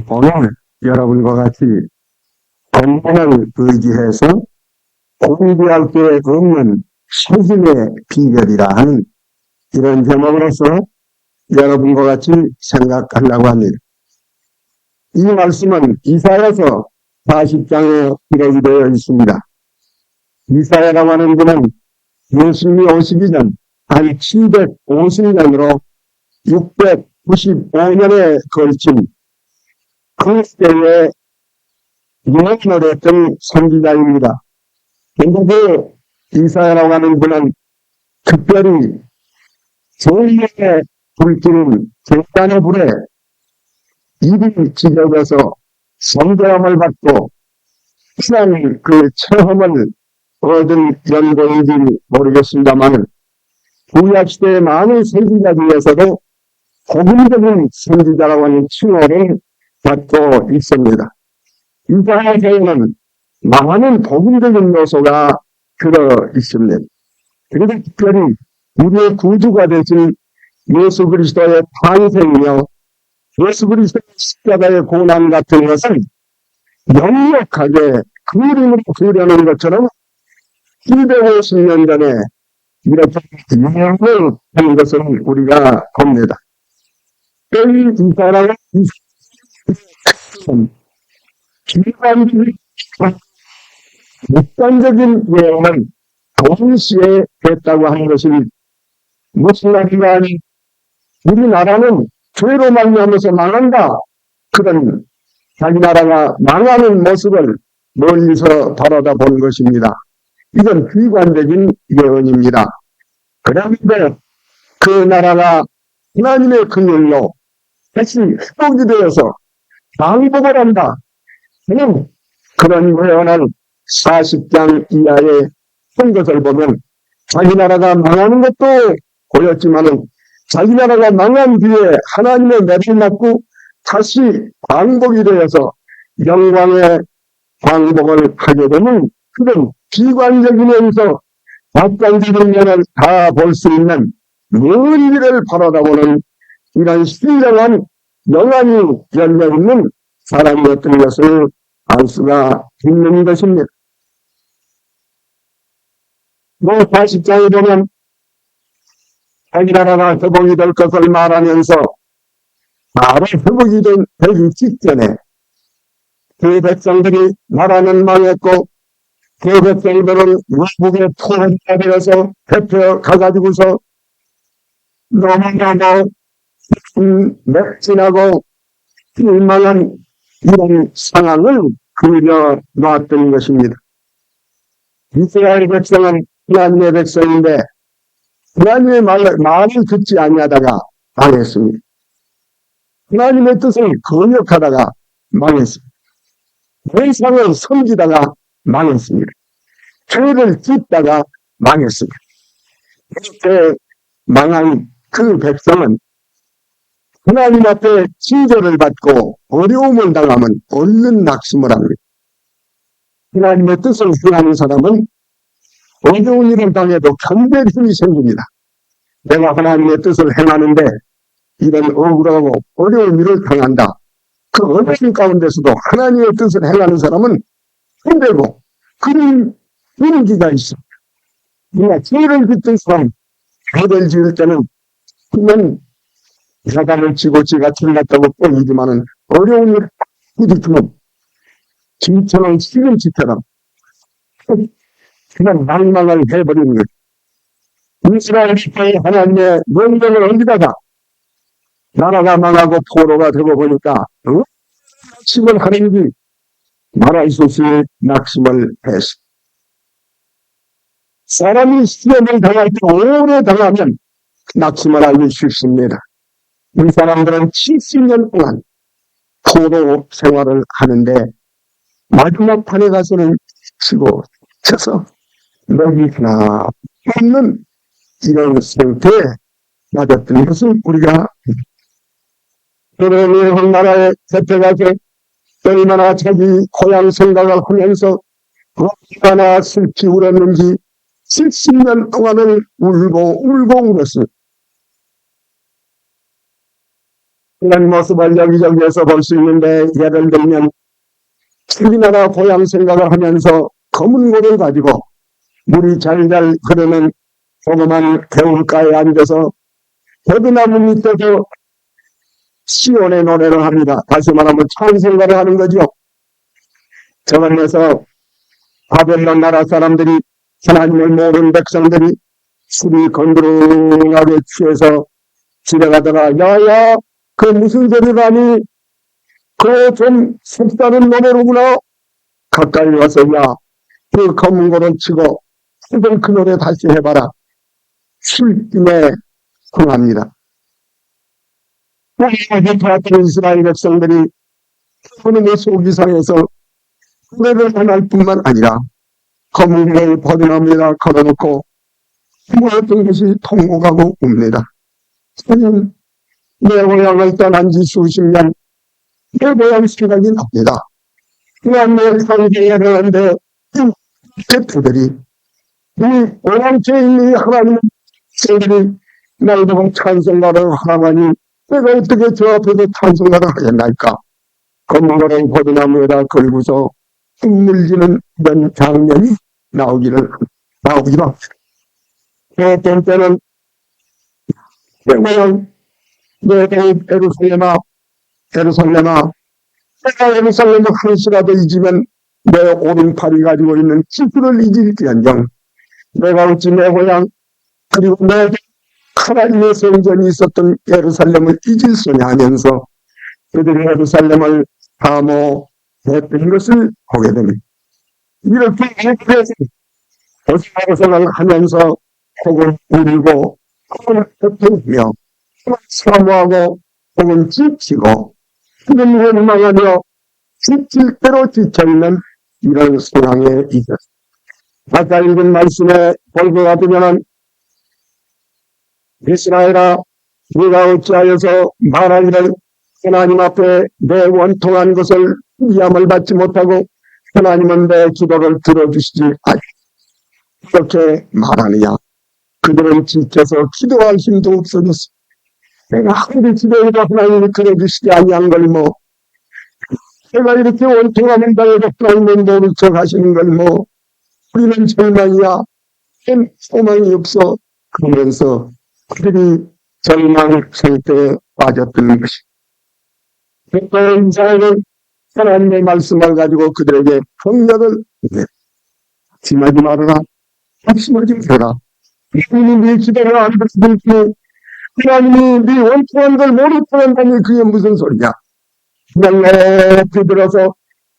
오늘 여러분과 같이 건강을 의지해서 공부할 게 없는 소신의 비결이라 하는 이런 제목으로서 여러분과 같이 생각하려고 합니다. 이 말씀은 이사야서 40장에 기록이 되어 있습니다. 이사야라고 하는 분은 예수님이 오시기 전 한 750년으로 695년에 걸친 그 시대에 유명을 했던 선지자입니다. 그런데 그 이사야라고 하는 분은 특별히 정의의 불길은 객단의 불에 입이 찢어져서 성경을 받고 이상 그 체험을 얻은 연고인지 모르겠습니다만 구약시대의 많은 선지자 중에서도 복음적인 선지자라고 하는 칭호를 받고 있습니다. 이사야서에는 많은 복음적인 요소가 들어 있습니다. 그래서 특별히 우리의 구주가 되신 예수 그리스도의 탄생이며 예수 그리스도의 십자가의 고난 같은 것은 명확하게 그림으로 그려놓은 것처럼 750년 전에 이렇게 유명을 한 것을 우리가 봅니다. 이 이사야는 객관적인 예언은 동시에 됐다고 하는 것이 무슨 말인가 하니 우리나라는 죄로 말미암아서 망한다. 그런 자기 나라가 망하는 모습을 멀리서 바라다 본 것입니다. 이건 비관적인 예언입니다. 그런데 그 나라가 하나님의 긍휼로 다시 회복이 되어서 방법을 한다. 그런 예언을 40장 이하에 한 것을 보면 자기 나라가 망하는 것도 보였지만은 자기 나라가 망한 뒤에 하나님의 매를 맞고 다시 방복이 되어서 영광의 방복을 하게 되면 그런 비관적인 면에서 객관적인 면을 다 볼 수 있는 먼 길을 바라다보는 이런 신령한 영안이 열려있는 사람이었던 것을 알 수가 있는 것입니다. 40장에 보면 자기 나라가 회복이 될 것을 말하면서 바로 회복이 되기 직전에 그 백성들이 나라는 망했고 그 백성들은 외국의 토지가 되어서 대표가가지고서 너무나도 맥진하고 실망한 이런 상황을 그려놨던 것입니다. 이스라엘 백성은 하나님의 백성인데 하나님의 말을 듣지 아니하다가 망했습니다. 하나님의 뜻을 거역하다가 망했습니다. 더 이상을 섬기다가 망했습니다. 죄를 짓다가 망했습니다. 이렇게 망한 그 백성은 하나님 앞에 징조를 받고 어려움을 당하면 얼른 낙심을 합니다. 하나님의 뜻을 행하는 사람은 어려운 일을 당해도 견딜 힘이 생깁니다. 내가 하나님의 뜻을 행하는데 이런 억울하고 어려운 일을 당한다. 그 어려움 가운데서도 하나님의 뜻을 행하는 사람은 힘들고 그런 용기가 있습니다. 우리가 죄를 짓던 사람, 죄를 지을 때는 그냥 사단을 치고 지가 틀렸다고 뻥이지만은 어려운 일을 부딪히면 진천을 시금치처럼 그냥 낭망을 해버리는 거죠. 이스라엘 시대에 하나님의 명령을 옮기다가 나라가 망하고 포로가 되고 보니까 낙심을 하는지 말할 수 없이 낙심을 했어. 사람이 시험을 당할 때 오래 당하면 낙심을 하기 쉽습니다. 이 사람들은 70년 동안 포로 생활을 하는데 마지막 판에 가서는 치고 쳐서 먹이 하나 없는 이런 상태에 맞았던 것을 우리가 그러니 나라의 대표가 얼마나 자기 고향 생각을 하면서 얼마나 슬피 울었는지 70년 동안을 울고 울었습니다. 이런 모습을 여기저기에서 볼 수 있는데, 예를 들면 우리나라 고향 생각을 하면서 검은 고를 가지고 물이 잘잘 흐르는 조그만 개울가에 앉아서 대두나무 밑에서 시온의 노래를 합니다. 다시 말하면 찬송가를 하는 거죠. 저번에서 바벨론 나라 사람들이, 하나님을 모르는 백성들이 술이 건드르하게 취해서 집에 가다가, 야야, 그 무슨 소리라니, 그 좀 색다른 노래로구나. 가까이 와서, 야, 그 검은 고를 치고 그 노래 다시 해봐라. 술김에 흥합니다. 도왔던 이스라엘 백성들이 하나님의 속이 상해서 노래를 안 할 뿐만 아니라 검은 고를 버드나무에다 걸어놓고 모았던 것이 통곡하고 웁니다. 저는 내 고향을 떠난 지 수십 년, 내 고향 생각이 납니다. 그냥 내 상대에 하는데 대표들이 이 오랑캐에 있는 하나님 백성들이 날 보고 찬송가를 하라니 내가 어떻게 저 앞에서 찬송가를 하겠나이까. 검은 고를 버드나무에다 걸고서 눈물 지는 이런 장면이 나오기로 합니다. 어떤 때는 내 고향, 내 예루살렘아, 내가 예루살렘을 한시라도 잊으면 내 오른팔이 가지고 있는 지수를 잊을지언정 내가 어찌 내 고향 그리고 내 하나님의 성전이 있었던 예루살렘을 잊을 수냐 하면서 그들이 예루살렘을 사모했던 것을 보게 됩니다. 이렇게 고생을 하면서 혹은 울고 혹은 고통하며 사모하고 혹은 지치고 혹은 원망하며 지칠 대로 지쳐있는 이런 상황에 있었습니다. 아까 읽은 말씀에 볼 것 같으면 이스라엘아 네가 어찌하여서 말하기를 하나님 앞에 내 원통한 것을 위함을 받지 못하고 하나님은 내 기도를 들어주시지 아니하고 이렇게 말하느냐. 그들은 지쳐서 기도할 힘도 없어졌어. 내가 아무리 기도해도 하나님이 들어주시지 아니한 걸 뭐, 내가 이렇게 원통하는 당에도 하나님은 모른 척 하시는 걸 뭐, 우리는 절망이야. 소망이 없어. 그러면서 그들이 절망 상태에 빠졌던 것이. 그때 이스라엘은 하나님의 말씀을 가지고 그들에게 폭력을 심하지 말아라. 심하지 말아라. 하나님이 네 기도를 안 들으시니 하나님이 네 원통한 걸 모르겠다니 그게 무슨 소리냐. 그냥 높이 들어서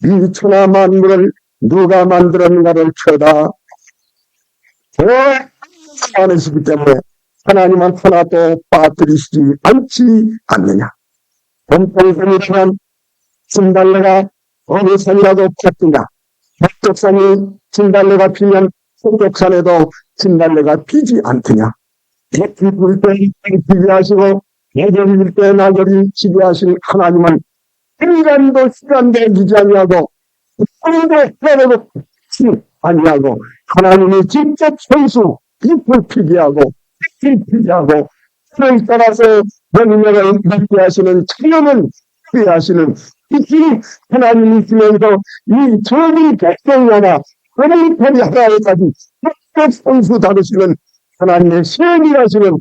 이 천하 만물을 누가 만들었는가를 쳐다 않으시기 때문에 하나님은 하나도 빠뜨리시지 않지 않느냐. 본통산이라면 진달래가 어느 산이라도 폈느냐. 목적산이 진달래가 피면 목적산에도 진달래가 피지 않느냐. 햇빛 불때 지배하시고 예절일 때 나절이 지배하신 하나님은 인간도 시간도 기지 아니하고 하나도 하나도 피지 아니하고 하나님이 직접 선수 잎을 피게 하고 햇빛 피게 하고 그에 따라서 명령을 믿게 하시는 천년을 피게 하시는 이 하나님이시면서 이 전이 백성이 하나 하나님 편이 하나에까지 직접 선수 다루시는 하나님의 시행이라시는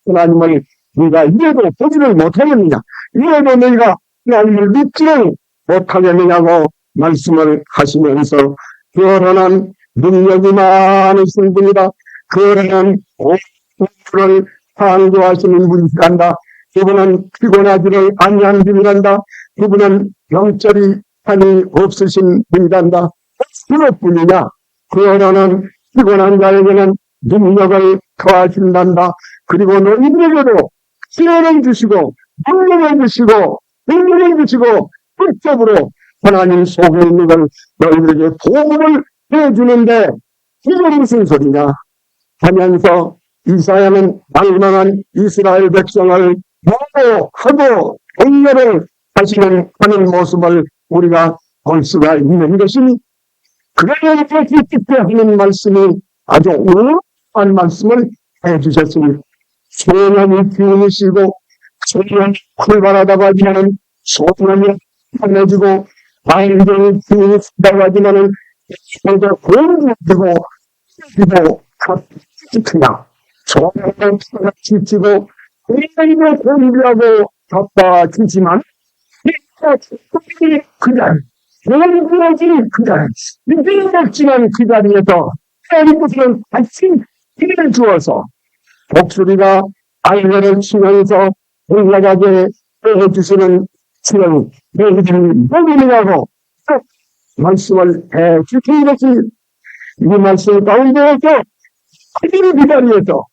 하나님을 네가 이래도 보지를 못하겠느냐. 이래도 너희가 하나님을 믿지를 못하겠느냐고 말씀을 하시면서 그러한 능력이 많으신 분이다. 그러한 오프를 창조하시는 분이란다. 그분은 피곤하지를 아니한 분이란다. 그분은 영절이 한이 없으신 분이란다. 그것뿐이냐. 그러한 피곤한 자에게는 능력을 더하신단다. 그리고 너희들에게도 지혜를 주시고 능력을 주시고 능력을 주시고 직접으로 하나님 속에 있는 걸 너희들에게 보험을 해주는데 이게 무슨 소리냐 하면서 이사야는 낭망한 이스라엘 백성을 보호하고 격려를 하시는 하는 모습을 우리가 볼 수가 있는 것이니 그러면 이렇게 하는 말씀이 아주 오랜 말씀을 해주셨습니다. 소년이 기운이시고 소리는 활발하다고 하지만은 소문이 편해지고 마인드는 기운이 쓰다고 하지만은 먼저 공부되고 그리고 그냥 소문은 지치고 굉장히 공부하고 바빠지지만 그 자리 공부하지 그 자리 믿음없지만 그 자리에서 하나님 것은 같이 힘을 주어서 목소리가 아이들을 치면서 올라가게 해주시는 주님, 너희들이 너희들이라고 말씀을 해주신 것이 이 말씀 가운데에서 그들이 그 자리에서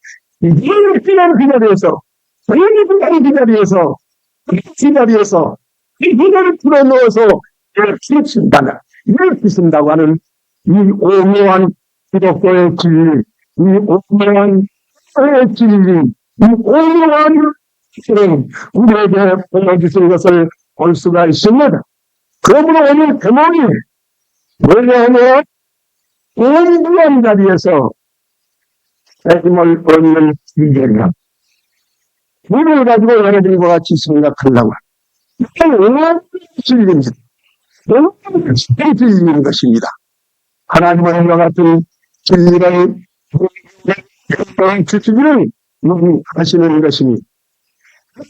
이들을 피한 그 자리에서 너희들이 그 자리에서 그 자리에서 이들을 풀어넣어서 피신다는 이를 피신다고 하는 이 오묘한 기독교의 진리, 이 오묘한 진리, 이 오묘한 실은 우리에게 보여주신 것을 볼 수가 있습니다. 그러므로 오늘 대목이 뭐냐면 공부한 자리에서 책임을 얻는 비결이야. 이를 가지고 여러분과 같이 생각하려고 이게 오늘 진리입니다. 오늘 진리인 것입니다. 하나님의 이와 같은 진리를 주시기를 하시는 것입니다.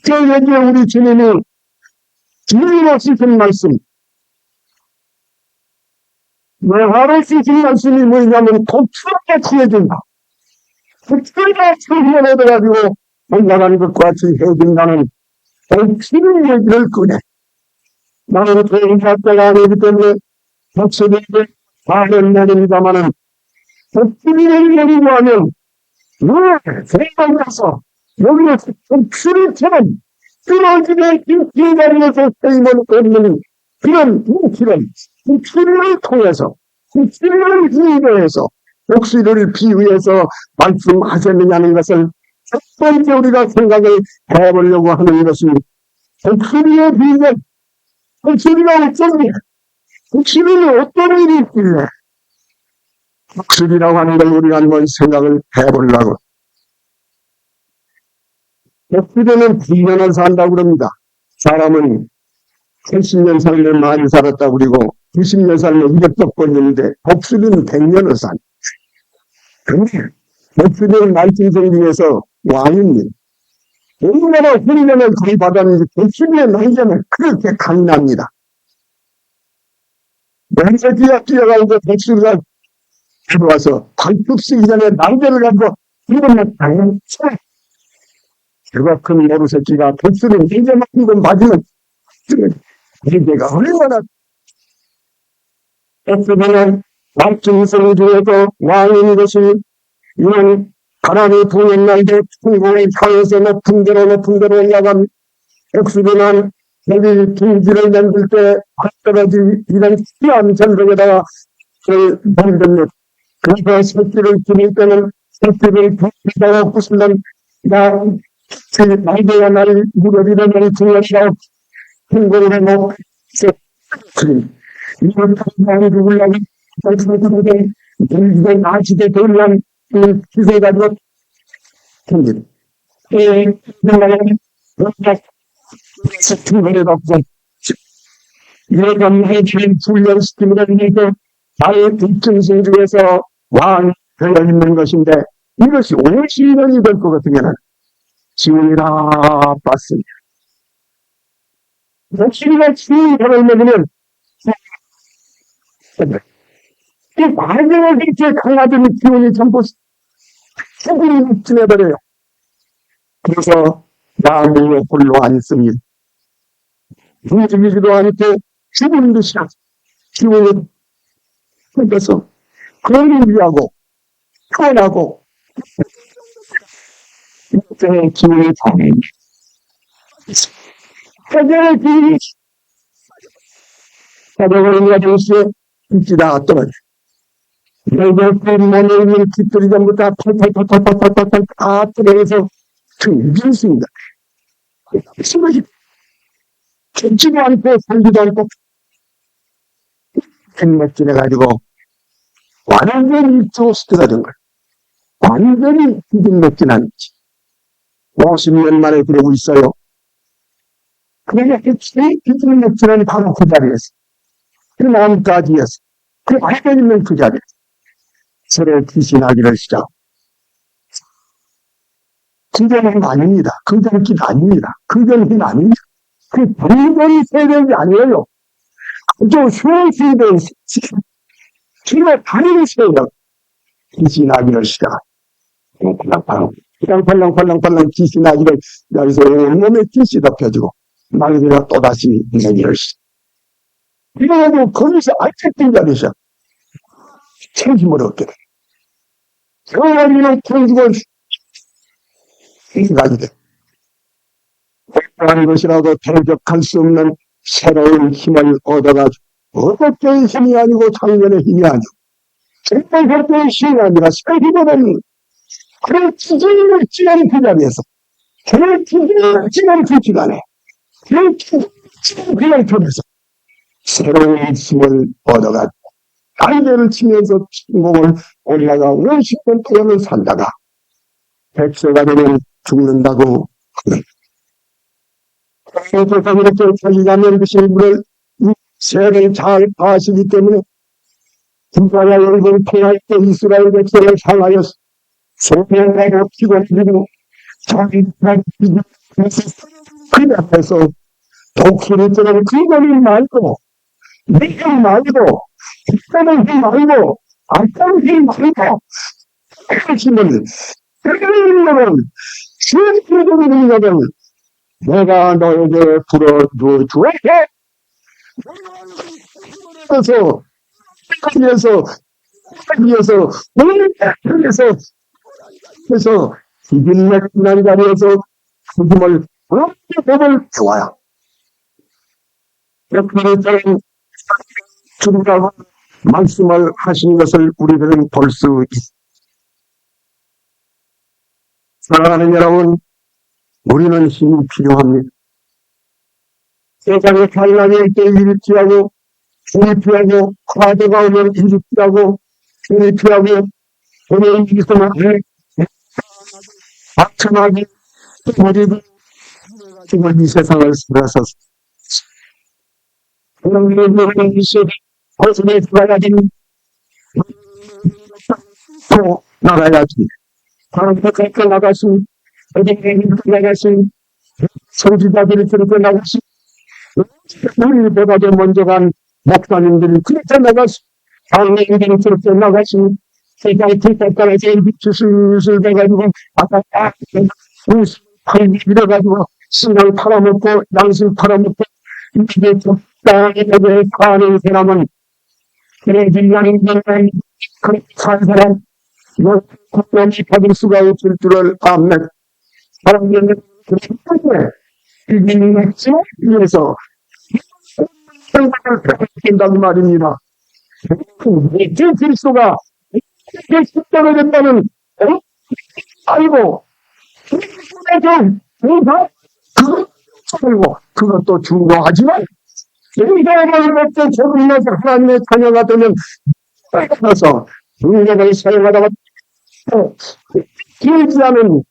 여기에 우리 주님이 진리로 쓰신 말씀, 하루 쓰신 말씀이 뭐냐면 독수리에 구해준다. 독수리가 처음에 얻어가지고 올라가는 것과 같이 해준다는 독수리 얘기를 꺼내. 나는 도행사자가 아니기 때문에 독수리를 말은 내립니다마는 독수리를 내리고 하면 왜 생각나서 여기에서 독수리처럼 쓰러지게 긴 자리에서 쓰임을 얻는 그런 길은 독수리를 통해서 독수리를 비유해서 독수리를 비유해서 말씀하셨느냐는 것을 첫 번째 우리가 생각을 해보려고 하는 것입니다. 독수리의 비유는 독수리가 어쩐지 독수리는 어떤 일이 있길래 독수리라고 하는 걸 우리가 한번 생각을 해보려고. 독수리는 9년을 산다고 그럽니다. 사람은 80년 살면 많이 살았다고 그러고 90년 살면 200억 걸리는데 독수리는 100년을 산. 그런데 독수리는 날짐승 중에서 왕입니다. 얼마나 훈련을 거의 받았는지 독수리의 날개는 그렇게 강납니다. 먼저 뛰어가고 독수리가 들어와서 발톱 쓰기 전에 날개를 갖고 이러면 당연 제가 큰 모르새끼가 독수리 날개 맞은 건 맞으면 날개가 얼마나 독수리는 날짐승 중에서 왕인 것이 이는 바람이 부는 날개 풍공이 향해서 높은 데로 올라간 독수리는 여기 둥지를 만들 때 밭떨어지 이런 희한 전력에다가 만듭니다. 그래서 새끼를 기를 때는 새끼를 둥지다가 부수면 날개가 날 무렵이라 날이 등어리가 풍공을 해놓고 이런 풍공이 죽으려면 둥지가 나지게 되면 기세 가지고 생깁니다. 등거리를 갖고 이런 해지는 훈련시킴을 위해서 나의 등증신 중에서 왕이 되어 있는 것인데 이것이 50년이 될 것 같으면 지원이라 봤습니다. 50년의 지원이 되어있는 이 과정을 이렇게 강화된 기운이 전부 소금이 지내버려요. 그래서 마음이 홀로 앉습니다. 움직이지도 않고 죽은 듯이 기운이 그래서 그를 위하고 편하고 이때의 기운이 다릅니다. 세계의 기운이 사정을 가진 시에 있지다 떨어져. 그 몸에 있는 깃들이 전부 다 팔팔팔팔팔팔팔 다 떨어져서 밀습니다. 숨어지 죽지도 않고 살지도 않고 핵맥진해가지고 완전히 조스트가 된 거예요. 완전히 핵맥진한 거지. 50년 만에 그러고 있어요. 그러니까 빛을 맺지는 바로 그 자리에서. 그 나뭇가지였어. 그 알고 있는 그 자리에서. 서로 귀신하기를 시작. 그전은 아닙니다. 그전 길 아닙니다. 그전 길 아닙니다. 그 정전이 세력이 아니에요. 그저 수행시된 길에 다니는 세력. 귀신하기를 시작. 펄렁펄렁 귀신하기를 여기서 온몸에 귀신 덮여주고 말그대로 또다시 내기를 시작. 이래가지고 거기서 알뜰 자리에서 책임을 얻게 돼. 그래가지고 통주고 생각이 돼. 복잡한 것이라도 대적할 수 없는 새로운 힘을 얻어가지고 어저께의 힘이 아니고 작년의 힘이 아니고 그때의 힘이 아니라 새 힘은 그 기준을 지난 그 자리에서 그 기준을 지난 그 시간에 그 기준을 그냥 통해서 새로운 힘을 얻어가지고 단계를 치면서 침공을 올라가 50년 동안을 살다가 백세가 되면 죽는다고 그래서 이렇게 자기가 만드신 분을 세를 잘 아시기 때문에 김바야 열을 통할 때 이스라엘 백성을 향하여 소명하고 피곤하고 자기 그 앞에서 독수리 때는 그거는 말고 내가 말고 그거는 말고 안타는 힘 말고 그 힘을 그거는 실질적인 것은 내가 너에게 불어주어주었게 그래서 그래서 기준맥 난 자리에서 죽음을 법을 배워야 역사는 죽으라고 말씀을 하신 것을 우리들은 볼 수 있습니다. 사랑하는 여러분, 우리는 힘이 필요합니다. 세상에 갈라질 때 일이 필요하고 힘이 필요하고 과제가 오면 일이 필요하고 힘이 필요하고 돈이 있으면 막천하게 머리를 지금 이 세상을 살아서 그런 일들을 있어 벗어내 들어가야지 또 나가야지 다른 데까지 나가시 어딘가에 나가시 성지자들이 들고 나가시 우리보다도 먼저 간 목사님들이 그렇게 나가시 장례인들이 그렇게 나가시 세상에 길가까지 주술 돼가지고 아까 딱 팔 밀어가지고 신을 팔아먹고 양심 팔아먹고 이게 적당하게 사는 사람은 그래 진리하는 인간이 그렇게 산 사람 국권이 받을 수가 없을 줄을 압니다. 사람들은 그렇게 이기는지 위해서 생각을 베낀다고 말입니다. 그 그리스도가 이렇게 십자가 된다는 아이고 그것도 중요하지만 인간을 먹고 조금이라도 하나님의 자녀가 되면 그래서 인간을 사용하다가 길지 않은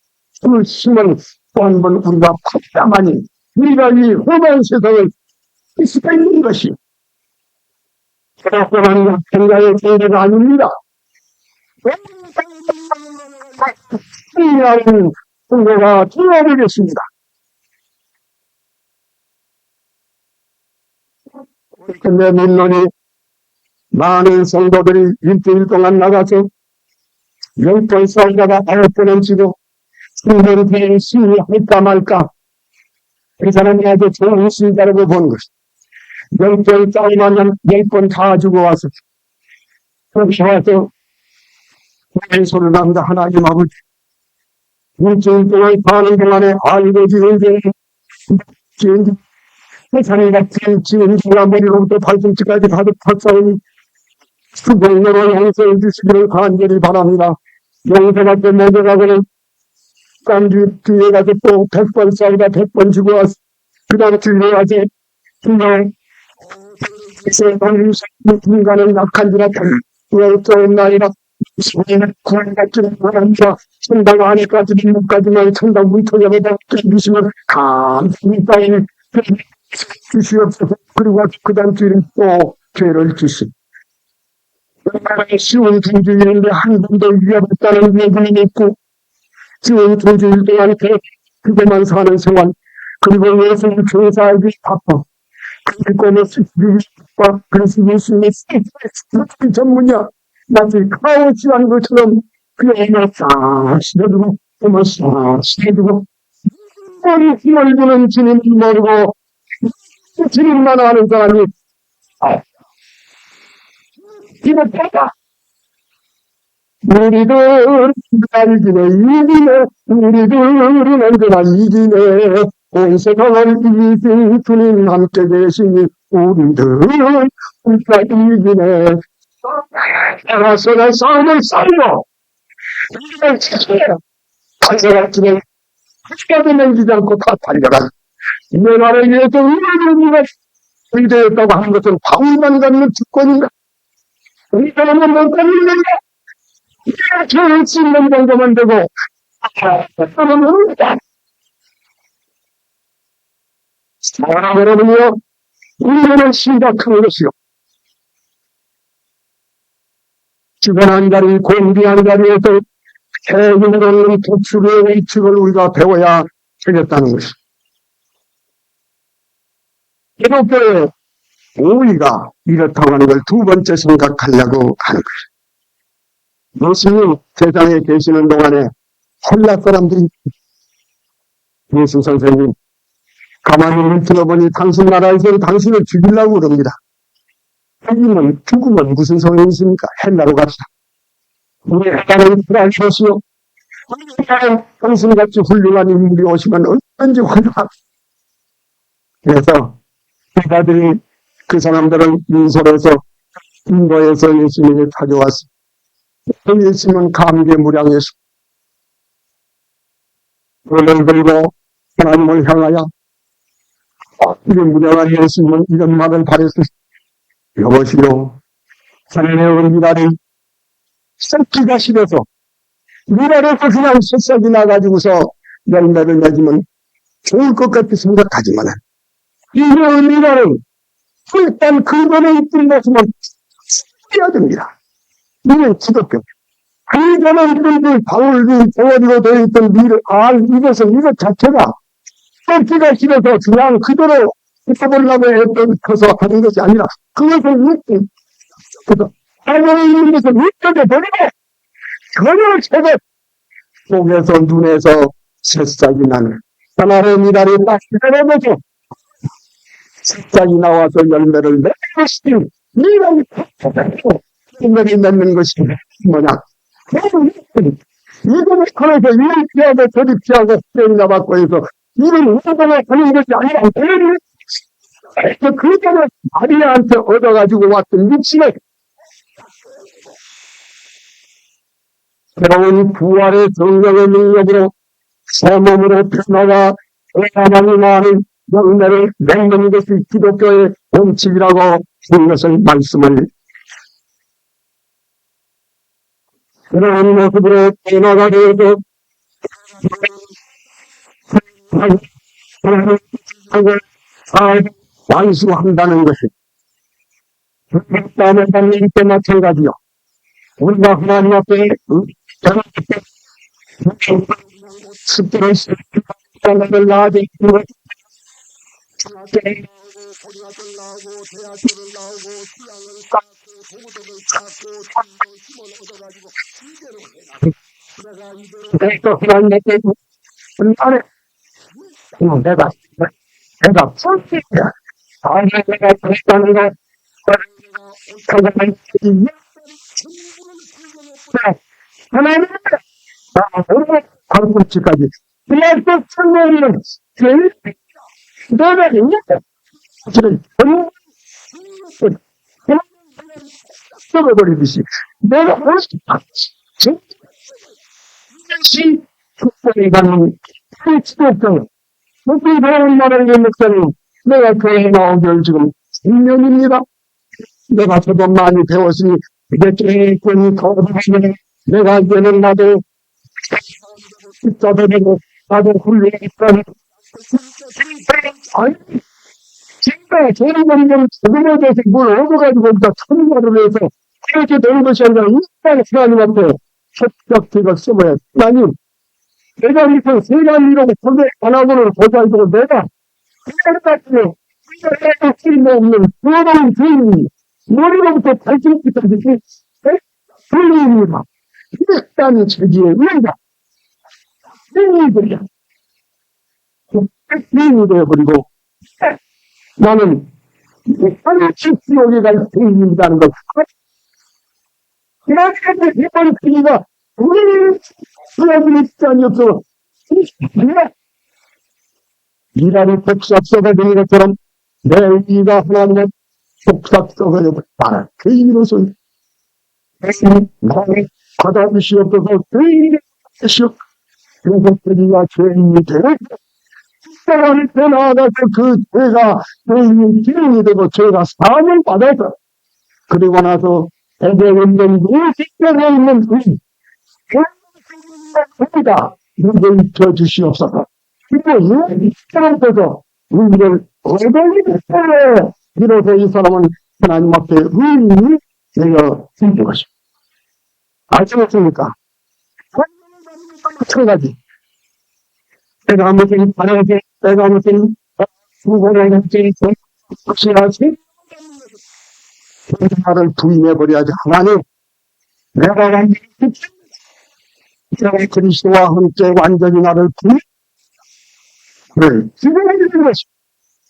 그 힘을 또 한 번 우리가 받다마니 우리가 이 험한 세상을 이 수가 있는 것이 그렇게만 생각의 세계가 아닙니다. 이라는 통로가 되어버렸습니다. 근데 물론이 많은 성도들이 일주일 동안 나가서 10번 살다가 9번은 지고 성도들이 신뢰할까 말까 그 사람이 아주 좋은 신자라고 보는 것이 10번 싸우면 10번 다 주고 와서 그렇게 와서 소리를 합니다. 하나님 아버지 일주일 동안 사는 동안에 알고 지은 세상에 같은 지은 머리로부터 발꿈치까지 가득 탔사오니 수고로 용서해 주시기를 간절히 바랍니다. 용서받고 먼저 가고는 뒤에 가서 또 100번 싸우다 100번 주고 와서 그 다음에 뒤에 가서 정말 세상의 인간은 약한지라 외로움나이라 소리는 구원받기를 바랍니다. 천당 안에까지 문까지만 천당 문턱에다 주시면 감사합니다. 주시옵소서. 그리고 그 다음 주에는 또 죄를 주시고 얼마나 쉬운 두 주일인데 한 번도 위협했다는 얘기는 있고 쉬운 두 주일 동안 그게만 사는 생활 그리고 예수님 교사하기 바빠 그리고 그래서 예수님의 전문이야 마치 카오스한 것처럼 그냥 싹 실어두고 그만 싹 실어두고 힘을 주는 주님을 모르고 주님만 아는 사람이 이렇다. 우리들은 알기네 이기네 우리들은 언제나 이기네 온 세상을 이기신 주님 함께 계시니 우리들은 언제나 이기네 나가서는 싸움을 싸우고 우리를 지켜야 달려갈 길에 끝까지 남기지 않고 다 달려가 내 나라에 위해서 우리가 의대였다고 하는 것은 바울만 갖는 주권인가 우리 사람은 못 갖는다 우리가 죄를 짓는 정도만 되고 사랑하는 여러분이요 우리는 심각한 것이요 주변 한 자리 공비 한 자리에서 해임을 얻는 도출의 의식을 우리가 배워야 되겠다는 것이요 기독교의 오이가 이렇다고 하는 걸 두 번째 생각하려고 하는 것이요 예수님 세상에 계시는 동안에 헬라 사람들이 예수 선생님 가만히 들어보니 당신 나라에서 당신을 죽이려고 그럽니다. 죽으면 무슨 소용이 있습니까? 헬라로 갑시다. 우리 헬라는 불안이 것이요. 우리 당신같이 훌륭한 인물이 오시면 언제든지 환영합니다. 그래서 제자들이 그 사람들을 인솔해서 인도에서 예수님이 찾아왔습니다. 예수님은 감개무량해서 손을 들고 하나님을 향하여 이 무량한 예수님은 이런 말을 바랬습니다. 여보시오 하나님의 미랄이 썩기가 싫어서 미랄에서 그냥 새싹이 나가지고서 열매를 맺으면 좋을 것 같이 생각하지만 이 미랄은 일단 근본에 있던 것만 해야 됩니다. 이는 기독교. 그 전에 있던 바울이 조어리로 되어 있던 이것 자체가 썩기가 싫어서 그냥 그대로 해보려고 했던 것서 하는 것이 아니라 그것을 하나님의 있는 것을 믿게 버리고 전혀 제거 속에서 눈에서 새싹이 나는 하나님의 미랄이 딱 기다려보죠. 새싹이 나와서 열매를 맺는 것이 미랄이 열매를 맺는 것이 뭐냐 이거를 하면서 이를 피하고 저리 피하고 수행이나 받고 해서 이를 운동을 하는 것이 아니라 그 전에 마리아한테 얻어가지고 왔던 육신을 새로운 부활의 성령의 능력으로 새 몸으로 변화가 하나님이 많은 열매를 맺는 것이 기독교의 원칙이라고 하는 것을 말씀을 그런 모습으로 변화가 되어서 완수한다는 것이 다음에 달릴 때 마찬가지요. 우리가 하나님 앞에 습들을 쓰는 나아지 소리가 나오고 대학교를 나오고 수양을 쌓고 도구덕을 쌓고 참고 힘을 얻어가지고 이대로 내가 이대로 내가 솔직히야 내가 그랬다는 거 하나님 광고치까지 그래서 천년은 제일 내가 있는데 사실은 썩어버리듯이 내가 훨씬 이것이 국가에 가는 필수적인 목표에 대한 말을 목사님 내가 교회에 나온 지 지금 10년입니다. 내가 저도 많이 배웠으니 이제 조금 더 배우면 내가 이제는 나도 십자도 되고 나도 훌륭했던 아니, 진짜 저리버리면 죽음에 대해서 뭘 얻어가지고 일단 천가를 해서 그렇게 되는 것이 아니라 일단 하나님 앞에 협력책을 써봐야 돼. 하나님, 내가 이렇게 세간이라고 고백 안 하고는 보자고 내가 그날 같으면 내가 쓸모없는 더러운 죄인이 머리로부터 발끝까지 죄인입니다. 일단 죄지에 의한다. 죄인이들이야. 죄인이 되어버리고 나는 하나씩 지옥에 갈 죄인이라는 것. 그렇게 이번 크기가 우리는 수업을 있지 아니었어. 이라는 복삭서가 되는 것처럼 내 의가 하나님의 복삭서가 되었다. 그 이로서 나를 받아주시옵소서. 죄인이 되시옵. 그래서 우리가 죄인이 되고 십자가를 때 나아가서 그 죄가 죄인이 죄인이 되고 죄가 사함을 받아서 그리고 나서 에게 있는 이 십자가에 있는 의인 우리가 우리를 입혀주시옵소서. 그리고 이 사람께서 우리를 얻어내기 때문에 비로소 이 사람은 하나님 앞에 의인이 되어 생긴 것입니다. 아시겠습니까? 마찬가지. 내가 무슨 바라지, 내가 무슨 수고를 했지, 혹시나지? 나를 부인해버려야지. 하나님, 내가 완전히 내가 그리스도와 함께 완전히 나를 부인해버리는 것입니다.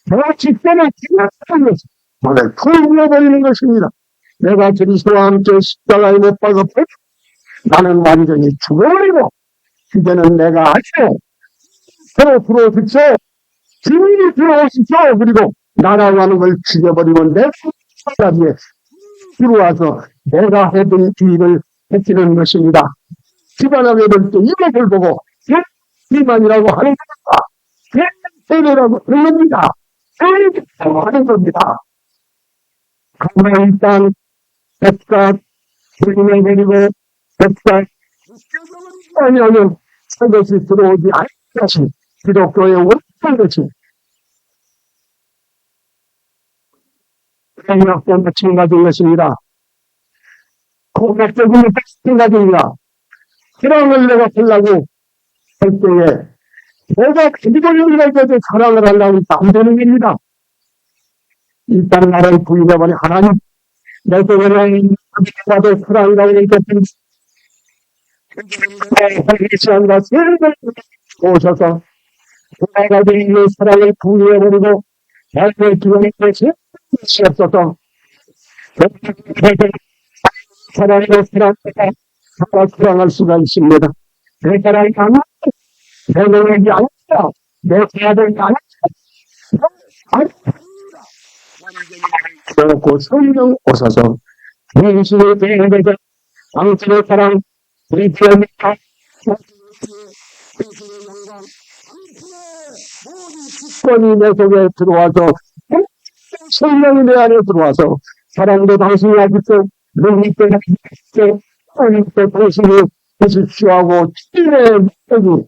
내가 직전에 지나가는 것입니다. 나를 부인해버리는 것입니다. 내가 그리스도와 함께 십자가에 못 박아 나는 완전히 죽어버리고 이제는 내가 아시오. 서로 들어오십시오. 주인이 들어오십시오. 그리고 나라고 하는 걸 죽여버리고 내 사람이 들어와서 내가 해둔 일을 해치는 것입니다. 집안하게 될 때 이것을 보고 비만이라고 하는 겁니다. 세례라고 하는 겁니다. 세례라고 하는 겁니다. 그러나 일단 백사 불림을 내리고 백사 아니하면 그것이 들어오지 않는 것이 기독교의 원칙인 것입니다. 생각도 마찬가지인 것입니다. 공학적인 것도 마찬가지입니다. 사랑을 내가 하려고 할 때에 내가 기독교인에게도 사랑을 하려고 안 되는 겁니다. 일단 나를 부인해버린 하나님 내 속에는 나도 사랑이라고 얘기했던 하나님과 세례를 오셔서 내가 있는 사랑을 부인해버리고 나를 기원의 것이 없어서 사랑으로 사랑할 수가 있습니다. 내 사랑이 아니라 내 능력이 아니라 내 사랑이 아니라 그렇고 성령 오셔서 예수의 대행되자 당신의 사랑 우리 피합니까? 권이 내 속에 들어와서 성령이 내 안에 들어와서 사랑도 당신이 하십시오. 능력도 하십시오. 하나님도 당신이 하십시오 하고 치유의 여기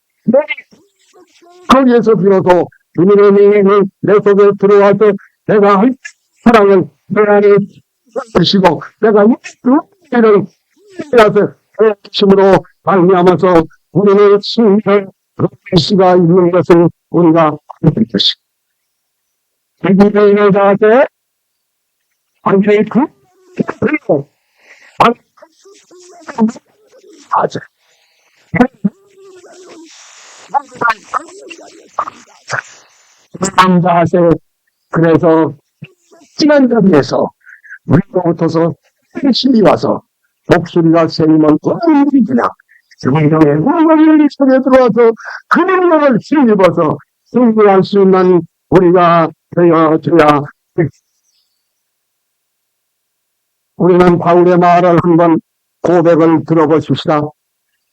거기에서 비로소 주님의 능력이 내 속에 들어와서 내가 할 사랑을 내 안에 드시고 내가 이 일을 해서 힘으로 말미암아서 우리는 승리할 수가 있는 것을 우리가 알게 될 것입니다. 자기들의 자한테 완전히 그리고 아재 남자하세 그래서 시간적에서 우리로부터서 힘이 와서 목소리가 세이면 어느 그냥 성령의 우리 속에 들어와서 그 능력을 힘입어서 승부할 수 있는 우리가 되어줘야 우리는 바울의 말을 한번 고백을 들어보십시다.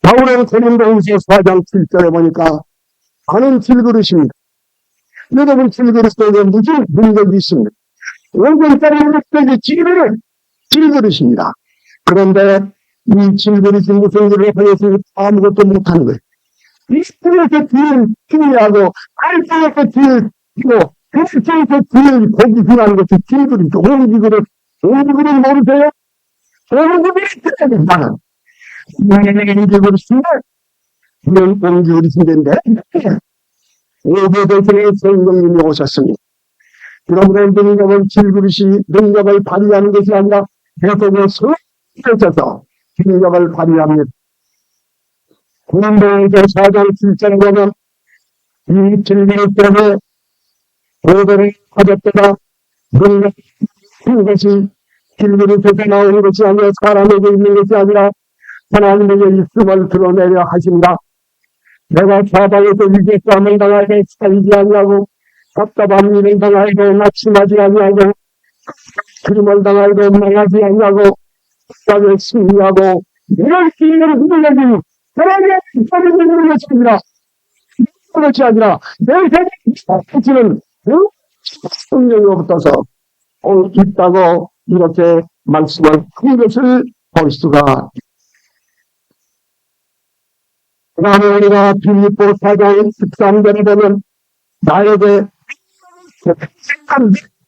바울은 고린도후서 4장 7절에 보니까 많은 질그릇입니다. 여러분 질그릇 속에 무슨 능력이 있습니다. 5권짜리 능력이 질그릇입니다. 그런데 이 질그릇이 무슨 일을 하여서 아무것도 못하는 거예요. 이스트에서 뒤를 피하고, 알트에서 뒤를 피고, 웨스트에서 뒤를 고기 피하는 것이 길들이죠. 오기그릇 모르세요? 오기그릇 나는. 오기그릇인데, 이런 오기그릇인데, 오기그릇의 성령님이 오셨습니다. 여러분의 능력은 질그릇이 능력을 발휘하는 것이 아니라 계속의 성령에서 능력을 발휘합니다. 고린도후서 4장 7절에 보면 이 질그릇 때문에 오늘을 가졌다가 능력이 것이 질그릇에서 나오는 것이 아니라 사람에게 있는 것이 아니라 하나님에게 있음을 드러내려 하신다. 내가 사방에서 위기의 싸움을 당하여 살지 아니하고 답답한 일을 당하여도 낙심하지 아니하고 그림을 당하여도 망하지 아니하고 끝까지 승리하고 이럴 수 있는 누구에게 하나님의 있음을 드러내는 것이 아니라 그것이 아니라 내 생각이 성령으로부터서 있다고 이렇게 말씀을 한 것을 볼 수가 그 다음에 우리가 빌립보 4장 13절에 보면 나에게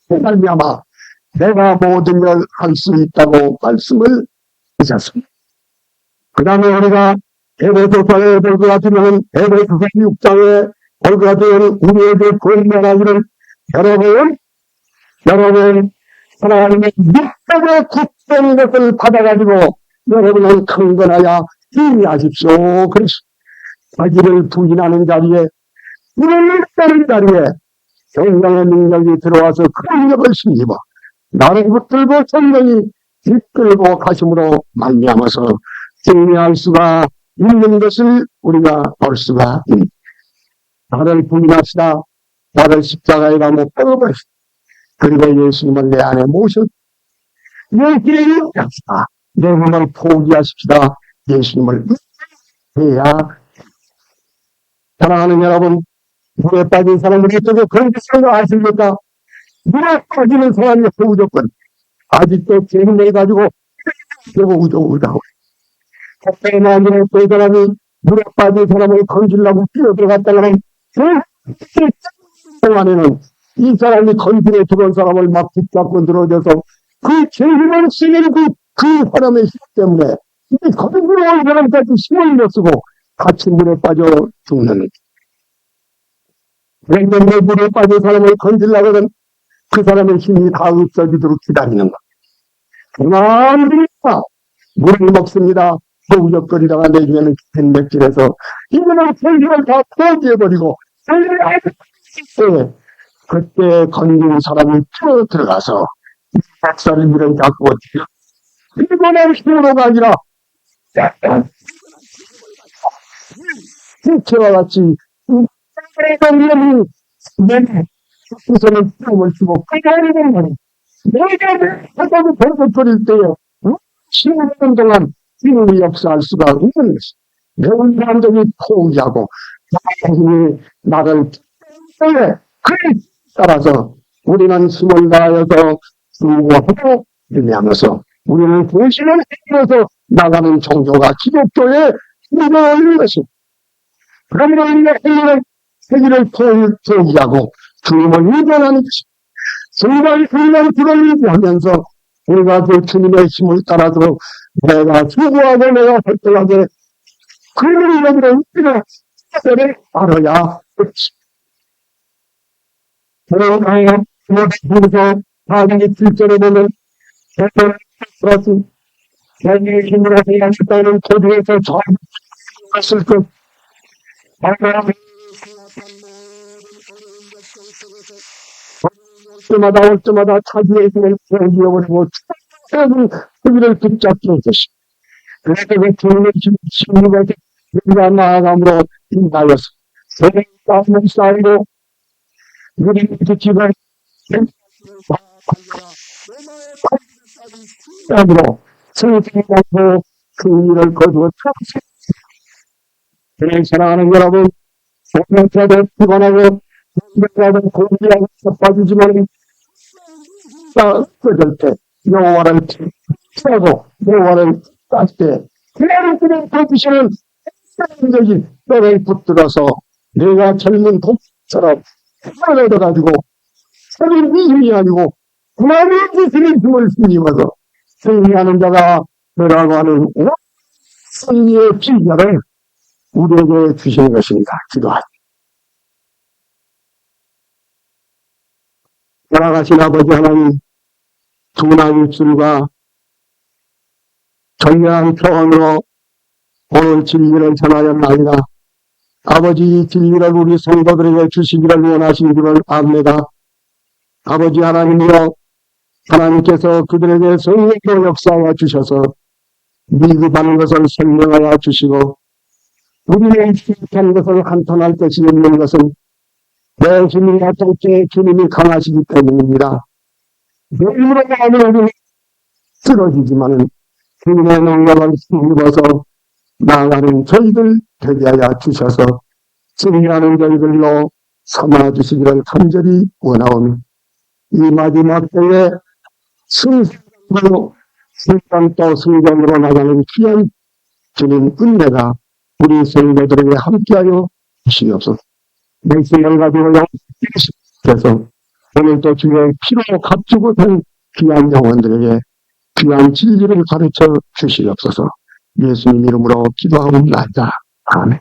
말미암아 내가 모든 걸 할 수 있다고 말씀을 하셨습니다. 그 다음에 우리가 에베소서에 볼 것 같으면 에베소서 6장에 볼 것 같으면 우리에게 권면하기를 여러분 하나님의 육적으로 굳된 것을 받아가지고 여러분은 강건하여 힘이하십시오. 그래서 자기를 부인하는 자리에 이를 따른 자리에 성령의 능력이 들어와서 그 능력을 힘입어 나를 붙들고 성령이 이끌고 가심으로 말미암아서 승리할 수가 있는 것을 우리가 볼 수가 있습니다. 나를 부인합시다. 나를 십자가에 못 박아버립시다. 그리고 예수님을 내 안에 모셔 예수님을 합시다. 내 몸을 포기하십시다. 예수님을 해야. 사랑하는 여러분, 물에 빠진 사람들이 어떻게 그런 것을 아십니까? 물에 빠지는 사람이 무조건 아직도 죄를 가지고 우다고 갑자기 나한테 그 사람이 물에 빠진 사람을 건지려고 뛰어들어갔다가는 그 동안에는 이 사람이 건지에 들어온 사람을 막 붙잡고 늘어져서 그 죄를 쓰는 그 사람의 힘 때문에 이 건지로 온 사람까지 힘을 못 쓰고 같이 물에 빠져 죽는 그런데 물에 빠진 사람을 건지려고는 그 사람의 힘이 다 없어지도록 기다리는 것. 그만합니다. 물을 먹습니다. 허우적거리다가 내주면은 뱃맥질해서 이거는 설교를 다 포기해버리고 그때 건진 사람이 튀어 들어가서 박사를 물을 잡고 이번엔 힘으로가 아니라 지체와 같이 우선은 춤을 추고 그자리는 말이 내가 하다고 벌떡거릴 때에 15년 동안 힘을 역사할 수가 없는 것이 매운 사람들이 포기하고 자신이 나를 그에 따라서 우리는 힘을 다하여서 수고하고 의미하면서 우리는 대신을 해서 나가는 종교가 기독교의 힘을 얻는 것입니다. 그러므로 우리가 세계를 포기하고 주님을 의존하는 것입니다. 정말 그걸 의지하면서 우리가 그 주님의 힘을 따라서 내가 수고하고 내가 활동하게 그 능력으로 우리가 사실을 알아야 그렇지. 그러나 그래서 사장이 7절에 보면 자기의 힘으로 해야겠다는 도주에서 잘 갔을 것 올 때마다 자기의 힘을 기억하고 그들을 붙잡게 해주시고 그래서 그 주님의 힘을 우리가 나아감으로 인하여서 세상의 싸움을 쌓이고 우리 집을 으로 승리하고 그 일을 거두어 그래 사랑하는 여러분 오늘까지 피곤하고 오늘까지 공기하고 빠지지만 뜯을 때 여호와를 피하고 여호와를 땄을 때 그날은 그냥 거두시는 적이 뼈를 붙들어서 내가 젊은 독처럼 힘을 얻어가지고 서민이 힘이 아니고 하나님의 주시는 힘을 힘입어서 승리하는 자가 너라고 하는 승리의 비결을 우리에게 주시는 것입니다. 기도하십시오. 돌아가신 아버지 하나님, 두 나의 입술과 정량한 표현으로 오늘 진리를 전하였나이다. 아버지 진리를 우리 성도들에게 주시기를 원하신 줄을 압니다. 아버지 하나님이여, 하나님께서 그들에게 성령으로 역사하여 주셔서 미급하는 것을 설명하여 주시고 우리의 익숙한 것을 한탄할 것이 있는 것은 내 힘이 약할 때 주님이 강하시기 때문입니다. 내 힘으로 마음을 우리는 쓰러지지만은 주님의 능력을 힘입어서 나아가는 저희들 되게 하여 주셔서 승리하는 저희들로 삼아주시기를 간절히 원하오니 이 마지막 때에 승리로 승전 또 승전으로 나가는 귀한 주님 은혜가 우리 성도들에게 함께하여 주시옵소서. 말씀을 가지고 영원히 오늘도 주의 피로 값주고 된 귀한 영혼들에게 귀한 진리를 가르쳐 주시옵소서. 예수님 이름으로 기도하옵나이다. 아멘.